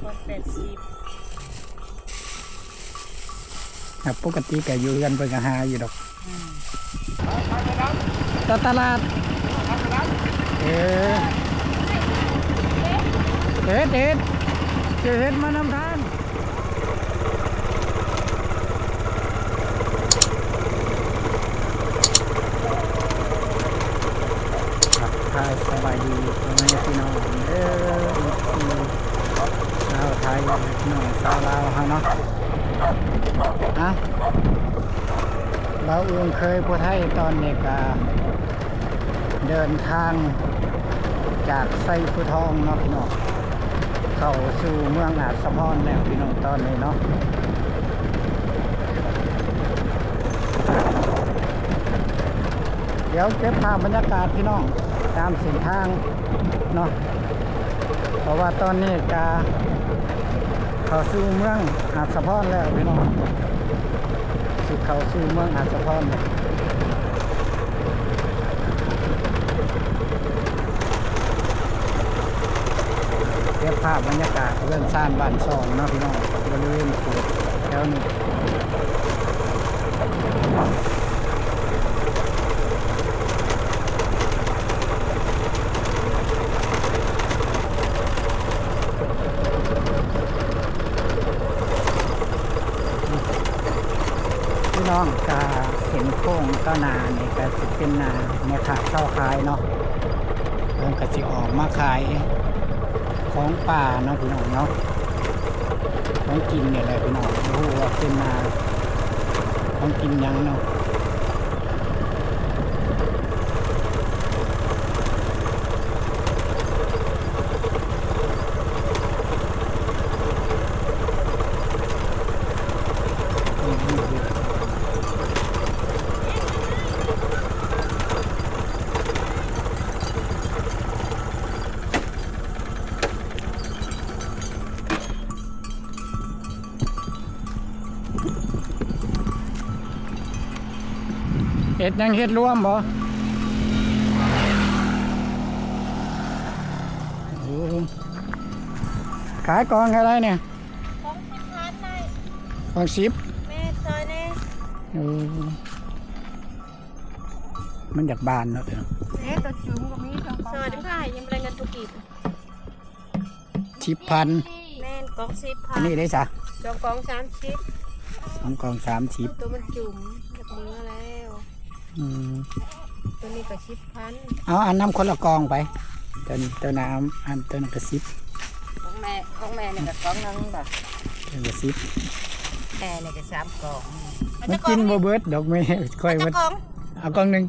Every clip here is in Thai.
คน80ครับปกติก็อยู่กันเพิ่นก็หาอยู่ดอกตลาดเฮ็ดเฮ็ดมานำทางสบายดีพ่อแม่พี่น้องชาวไทยพี่น้องชาวลาวเฮาเนาะเราเองเคยผู้ไทยตอนเด็กเดินทางจากไซภูทองเนาะพี่น้องเข้าสู่เมืองอาจสะพรแล้วพี่น้องตอนนี้เนาะเดี๋ยวเก็บภาพบรรยากาศพี่น้องตามเส้นทางเนาะเพราะว่าตอนนี้เข้าสู่เมืองอาจสะพรแล้วพี่น้องเข้าสู่เมืองอาจสะพรเก็บภาพบรรยากาศเรื่องซ่านบ้านซองเนาะพี่น้องบริเวณโขดแถวนี้พี่น้องกาเห็นโค้งต้นนาเนี่ยก็จะเป็นนาแม่ค้าเช่าขายเนาะเพิ่นก็สิออกมาขายของป่าเนาะพี่น้องเนาะของกินเนี่ยแหละพี่น้องรู้ว่าเป็นนาของกินยังเนาะเฮ็ดยังเฮ็ดรวมบ่ขายกองอะไรเนี่ยของ10,000ได้กอง10แม่ซอยแน่มันอยากบานเนาะตัวจุ่มก็มีซอยได้ค่ะยังบ่ได้เงินทุกกีบ10,000แม่นกอง10,000อันนี้ได้จ้ะกอง30 2กอง30ตัวมันจุ่มแบบนี้แล้วตัวนี้ก็10,000เอาอันน้ำคนละกองไปตัวน้ำอันตัวนั้นก็10ของแม่นี่ก็กองนึงบ่ตัวก็10แม่นี่ก็3กองมันกินบ่เบิดดอกแม่ค่อยเบิดเอากองนึง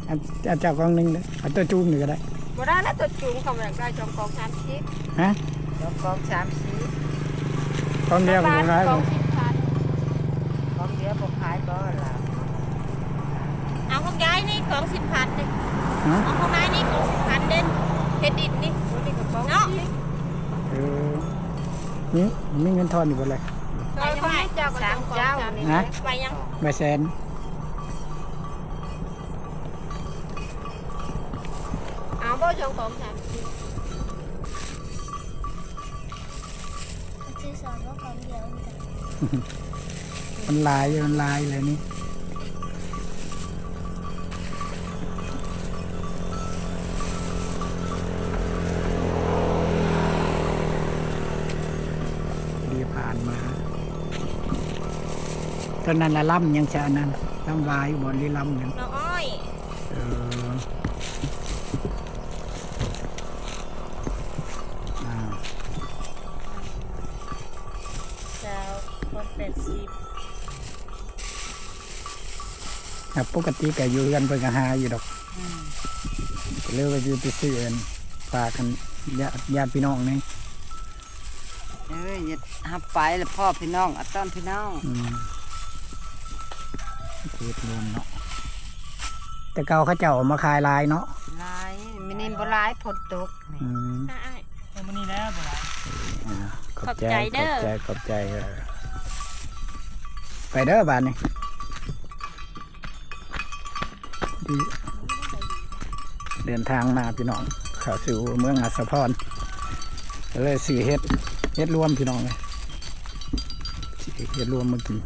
อันเจ้ากองนึงเด้อเอาตัวจุ่มนี่ก็ได้บ่ได้นะตัวจุ่มเขามันได้2กอง30ฮะ2กอง30กองเดียวบ่ขายบ่กองเดียวบ่ขายก็ล่ะเอาของยายนี่กอง10,000นี่เอาของนายนี่กอง10,000เด่นเฮ็ดดินนี่นี่ก็กองเนาะนี่มีเงินทอนอยู่บ่เลยไปยังไงเจ้าก็3เจ้านี่ไปยังใบแสนเอาบ่จงกอง30ชื่อสอนว่ากองเดียวมันลายเลยนี่ดีผ่านมาตอนนั้นละล่ำยังชะนั้นล่ำวายบอลลีล่ำยังน้องอ้อยคน80ครับปกติก็อยู่กันเพิ่นก็หาอยู่ดอกเรียกว่าอยู่ไปซื้อฝากกันญาติพี่น้องนี่อย่าหับไปแล้วพ่อพี่น้องอัดต้อนพี่น้องเฮ็ดรวมเนาะแต่เก่าเขาเจ้ามาขายลายเนาะลายมินิบ่ลายฝนตกมื้อนี้แล้วบ่ลายขอบใจเด้อขอบใจไปเด้อบ้านนี่เดินทางมาพี่น้องเข้าสู่เมืองอัสสะพร เลยสื่อเฮ็ดรวมพี่น้องเลยสื่อเฮ็ดรวมมากิน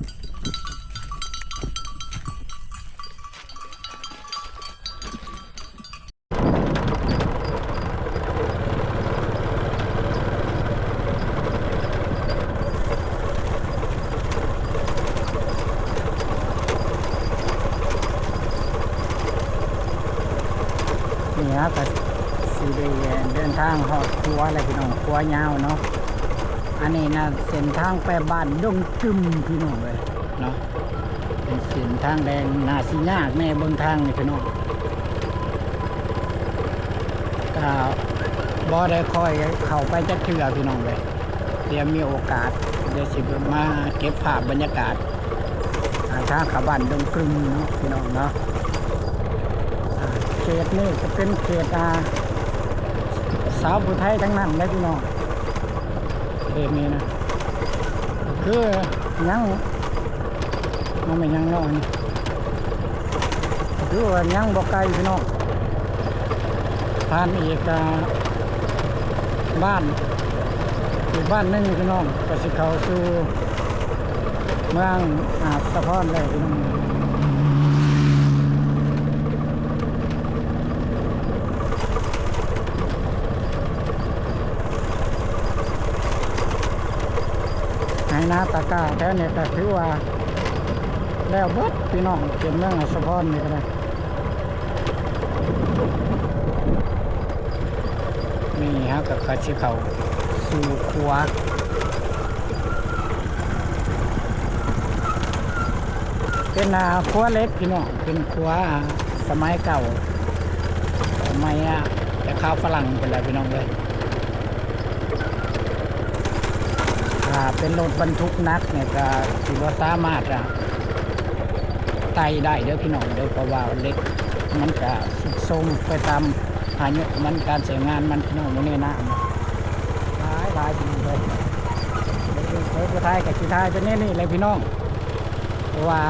นี่ฮะก็สีเดินทางหอดครัวอะไรพี่น้องครัวยาวเนาะอันนี้นะเส้นทางไปบ้านดงจึมพี่น้องเลยเนาะเป็นเส้นทางแดงนาสิยากแม่เบิ่งทางนี่พี่น้องก็บ่ได้คอยเข้าไปจักเทื่อพี่น้องเลยเดี๋ยวมีโอกาสเดี๋ยวสิมาเก็บภาพบรรยากาศทางเข้าบ้านดงจึมเนาะพี่น้องเนาะเขตนี่จะเป็นเขตสาวผู้ไทยทั้งนั้นเลยพี่น้องเขตนี้นะคือยังมันไม่ยังนอนคือว่ายังบ่ไกลพี่น้องผ่านอีกบ้านอีกบ้านหนึ่งพี่น้องก็สิเข้าสู่เมืองสะพอนเลยพี่น้องนาตากาแท้เนี่ยก็ถือว่าแล้วเบิดพี่น้องเป็นเมืองสะพอนนี่ก็ได้นี่ฮะกับคาชิเขาสู่ครัวเป็นครัวเล็กพี่น้องเป็นครัวสมัยเก่าสมัยแต่ข้าวฝรั่งเป็นไรพี่น้องเลยเป็นรถบรรทุกนักเนี่ยก็ถือว่าสามารถไต่ได้เด้อพี่น้องเด้อเพราะว่าเล็กมันก็สุดทรงไปตามอายุมันการใช้งานมันพี่น้องมันนี่นะหลายพี่น้องเลยเฮ้ยผู้ไทยกับผู้ไทยเป็นนี่เลยพี่น้องเพราะว่า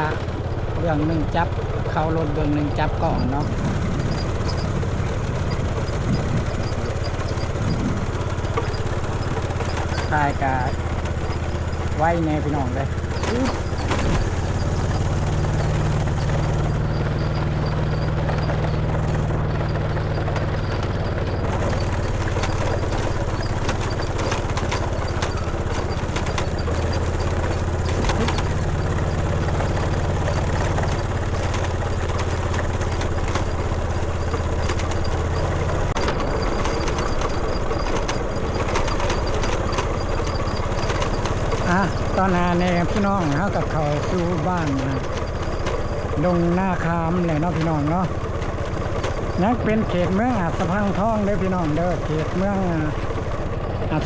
เรื่องหนึ่งจับเข้ารถเรื่องหนึ่งจับก่อนเนาะได้กับไว้แน่พี่น้องเลยตอนนี้พี่น้องเขากับเขาสู่บ้านดงหน้าคามเลยเนาะพี่น้องเนาะนั่นเป็นเขตเมืองสะพังทองเด้อพี่น้องเด้อเขตเมือง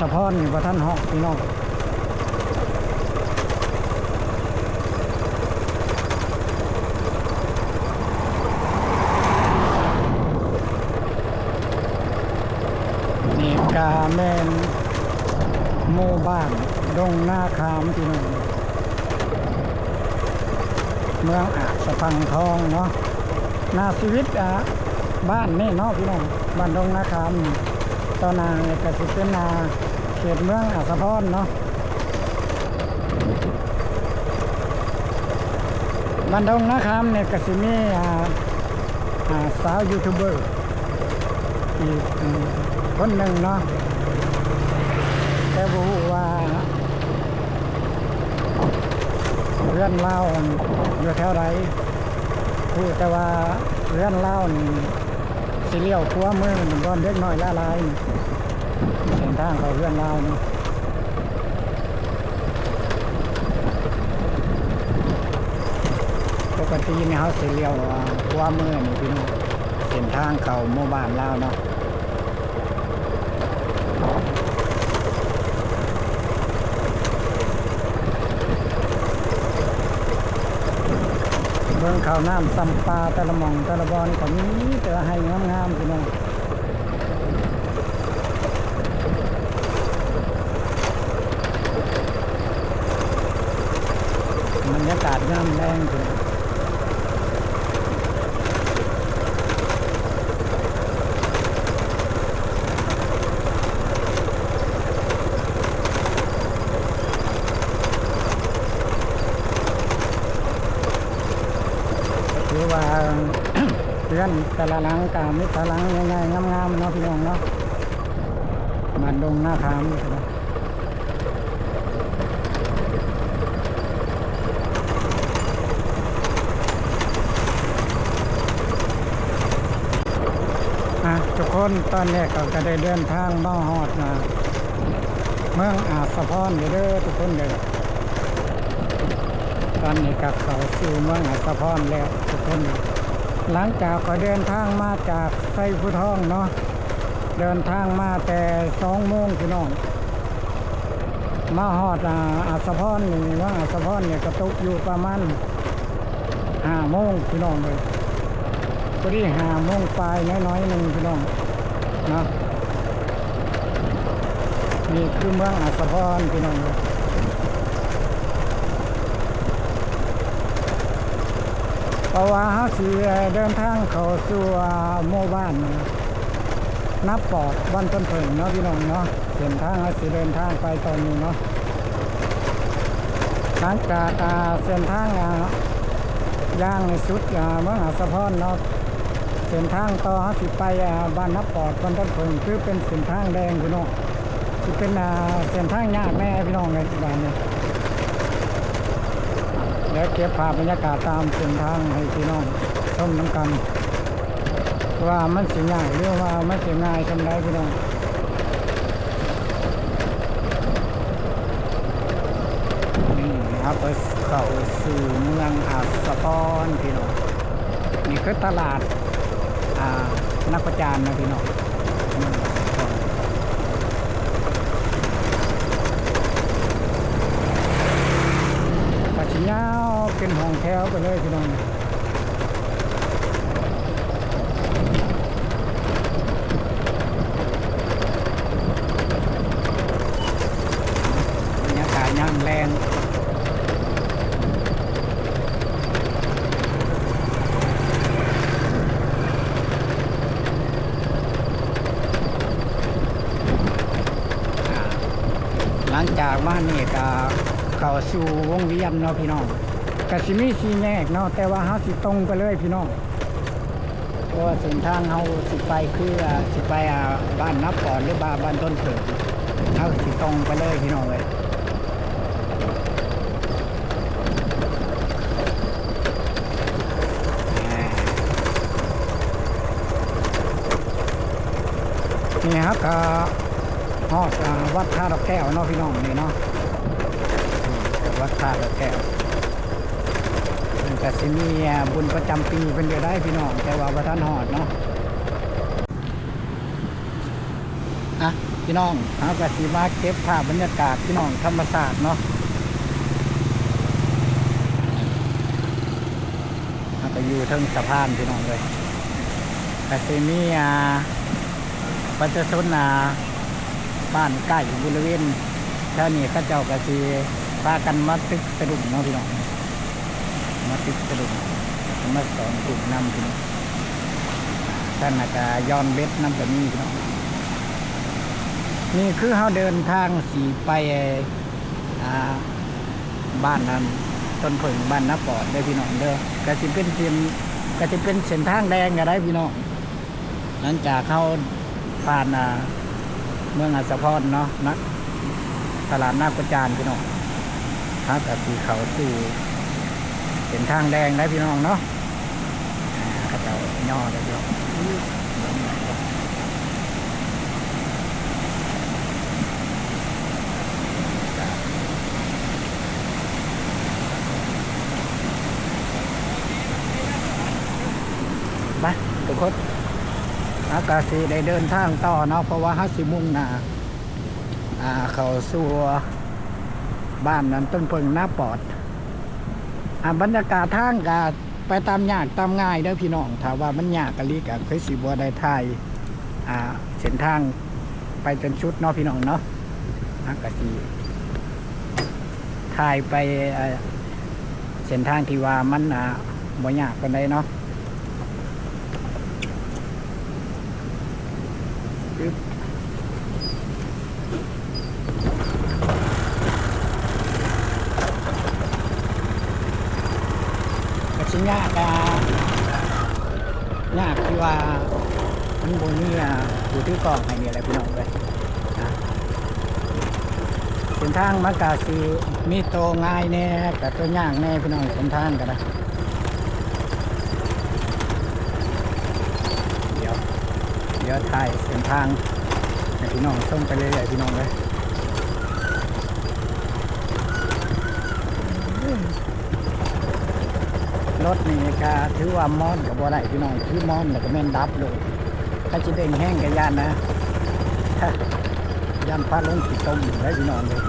สะพอนวัฒนหอกพี่น้องนี่กาแมนหมู่บ้านดงหน้าคามพี่น้องเมืองสะพังทองเนาะนาชีวิตบ้านนี่เนาะพี่น้องบ้านดงหน้าคามตอนนาก็สิเป็นเขตเมืองสะพอนเนาะบ้านดงหน้าคามเนี่ยก็สิมีสาวยูทูบเบอร์อีกคนหนึ่งเนาะแต่บ่ฮู้ว่าเรือนเล่าอยู่แถวไหนพูดแต่ว่าเรือนเล่าสิเลี้ยวขัวมือมันก้อนเล็กน้อยละลายเส้นทางเขาเรือนเล่านี่ปกติเนี่ยเขาสิเลี้ยวขัวมือนี่พี่น้องเส้นทางเขาหมู่บ้านเล่าเนาะเบื้องข่าวน้ำซัมปลาตะละมองตะละบอนของนี้แต่ให้งามๆพี่น้องบรรยากาศงามแรงพี่น้อง พื่อนแต่ละหลังกามีแต่หลังง่ายๆงามๆเนาะพี่น้องเนาะบ้านดงหน้าขามนี่นะทุกคนตอนนี้ก็ได้เดินทางมาฮอดนะเมืองอาสะพรเด้อทุกคนเลยตอนนี้ก็เข้าสู่เมืองอาสะพรแล้วทุกคนหลังจากก็เดินทางมาจากไส่ผู้ท้องเนาะเดินทางมาแต่2 โมงพี่น้องมาฮอดอาสะพรนี่ว่าอาสะพรเนี่ยกระตุกอยู่ประมาณ5 โมงพี่น้องเลยพอดี5 โมงปลายน้อยๆหนึ่งพี่น้องเนาะนี่คือเมืองอาสะพรพี่น้องเลยเพราะว่าเขาสิเดินทางเข้าสู่หมู่บ้านนับปอดบ้านต้นเผิงเนาะพี่น้องเนาะเส้นทางเขาสิเดินทางไปตอนนี้เนาะหลังจากเส้นทางย่างในสุดเมืองอาสะพรเนาะเส้นทางต่อเขาสิไปบ้านนับปอดบ้านต้นเผิงคือเป็นเส้นทางแดงพี่น้องสิเป็นเส้นทางยากแม่พี่น้องในบ้านนี้เดี๋ยวเก็บภาพบรรยากาศตามเส้นทางให้พี่น้องชมน้ำกันว่ามันสิง่ายหรือว่ามันสิง่ายทำได้พี่น้องนี่ครับเข้าสู่เมืองอาสะพรพี่น้องนี่คือตลาดนักประจานนะพี่น้องปัจจุบันเป็นห้องแถวไปเลยพี่น้องบรรยากาศย่างแรงหลังจากบ้านนี่ก็เข้าสู่วงเวียนเนาะพี่น้องกสิมี4 แยกเนาะแต่ว่าเฮาสิตรงไปเลยพี่น้องเพราะว่าเส้นทางเฮาสิไปคือสิไปบ้านนับปอดหรือบ้านต้นเผิงเฮาสิตรงไปเลยพี่น้องเลยนี่ครับก็ฮอดวัดท่าดอกแก้วเนาะพี่น้องนี่เนาะวัดท่าดอกแก้วก็สิมีบุญประจำปีเป็นเดือนได้พี่น้องแต่ว่าพระท่านหอดเนาะพี่น้องเอากระสีมาเก็บภาพบรรยากาศพี่น้องธรรมศาสตร์เนาะเอาไปอยู่ทั้งสะพานพี่น้องเลยกระสีมีประชาชนบ้านใกล้บริเวณแถวนี้ข้าเจ้ากระสีพากันมาตึกสะดุ้งเนาะพี่น้องมาติดสะดุดมาสอนกลุ่มน้ำพี่น้องท่านอาจจะย้อนเบ็ดน้ำแบบนี้พี่น้องนี่คือเขาเดินทางสีไปบ้านนั้นต้นเผิงบ้านนับปอดได้พี่น้องเด้อก็จะเป็นเส้นทางแดงก็ได้พี่น้องหลังจากเขาผ่านเมืองอาสะพรเนาะนะตลาดนาประจานพี่น้องครับแต่สีเขาสู่เส้นทางแดงได้พี่น้องเนาะข้าเจ้าย่อได้พี่น้องไปทุกคนอากาศได้เดินทางต่อเนาะเพราะว่าฮัสิมุ่งเขาสู่บ้านนั้นต้นเพิงหน้าปอดบรรยากาศทางก็ไปตามยากตามง่ายเด้อพี่น้องถ้าว่ามันยากกะลีกะเคยสิบ่ได้ถ่ายเส้นทางไปจนชุดเนาะพี่น้องเนาะก็สิถ่ายไปเส้นทางที่ว่ามันบ่ยากปานใดเนาะชิ้นยาก ยากที่ว่ามันบนนี้อยู่ที่กล่องให้นี่แหละพี่น้องเลยนะเส้นทางมันกาสีมีโตวง่ายแน่กับตัวยากแน่พี่น้องเส้นทางกันนะเดี๋ยวถ่ายเส้นทางให้พี่น้องส่งไปเรื่อยๆพี่น้องเลยรถนี่ก็ถือว่ามอนกับบ่ได้พี่น้องถือมอนแล้วก็แม่นดับเลยถ้าจะเด้งแห้งกับย่านนะย่านพาลงขีดต้มได้พี่น้องเลย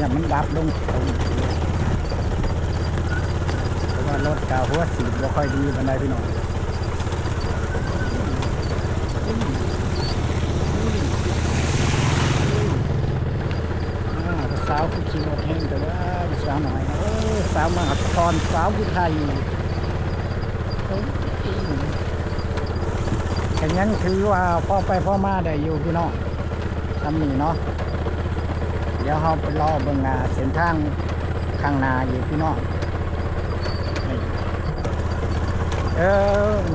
ย่านมันดับลงขีดต้มเพราะว่ารถกาหัวสีบ่ค่อยดีบันไดพี่น้องสาวผู้ขี่รถแห้งแต่ว่าสาวหน่อยสาวมหาพรสาวผู้ไทยแต่ยังถือว่าพ่อไปพ่อมาได้อยู่พี่น้องทำนี่เนาะเดี๋ยวเราไปรอเบิ่งเส้นทางข้างหน้าอยู่พี่น้อง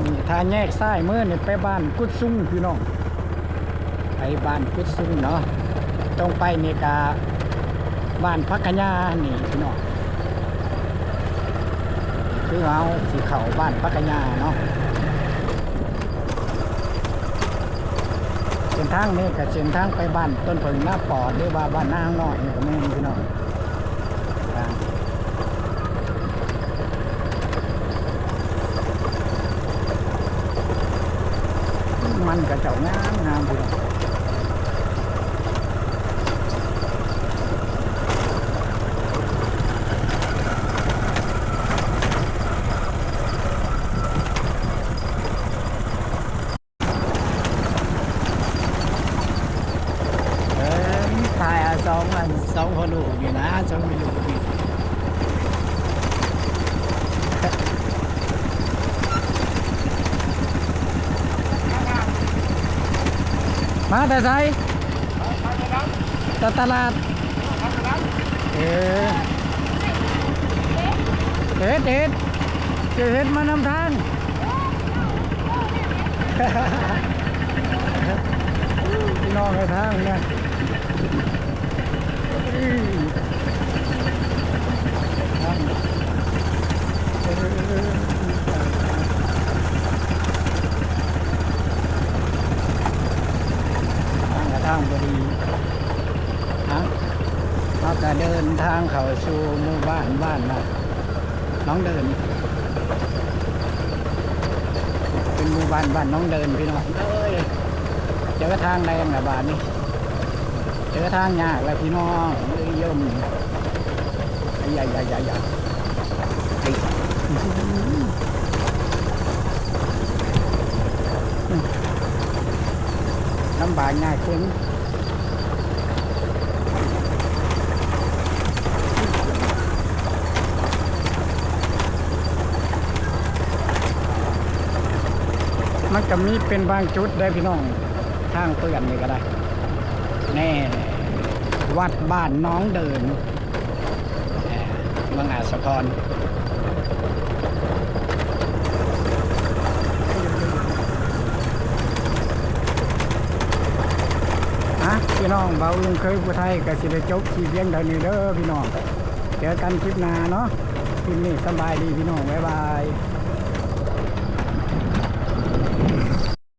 นี่ทางแยกซ้ายมือนี่ไปบ้านกุดซุ่งพี่น้องไปบ้านกุดซุ่งเนาะตรงไปนี่กาบ้านพักกะยานี่พี่น้องคือเอาสีเขาบ้านพักกะยาเนาะเส้นทางนี้กับเส้นทางไปบ้านต้นเพิงหน้าปอดหรือว่าบ้านหน้าข้างนอกนี่ก็ไม่พี่น้องมันกระเจ้างามงามพี่น้องสองพ่อลูกนี่นะสองพ่อลูกนี่มาแต่ไสตลาดเฮ็ดมานำทางพี่น้องในทางเนี่ยทางบดีนะเราจะเดินทางเข้าสู่หมู่บ้านนะน้องเดินเป็นหมู่บ้านน้องเดินพี่น้องเจอทางแรงนะบ้านนี้เจอทางยากแล้วพี่น้องย่มใหญ่ลำบากง่ายขึ้นมันก็มีเป็นบางจุดได้พี่น้องทางเปื่อนนี่ก็ได้แน่วัดบ้านน้องเดินเมืองอาสะพรพี่น้องเบาลุงเคยผู้ไทยกับสิได้จบที่เพียงเท่านี้เด้อพี่น้องเจอกันคลิปหน้าเนาะคลิปนี้สบายดีพี่น้องบ๊ายบาย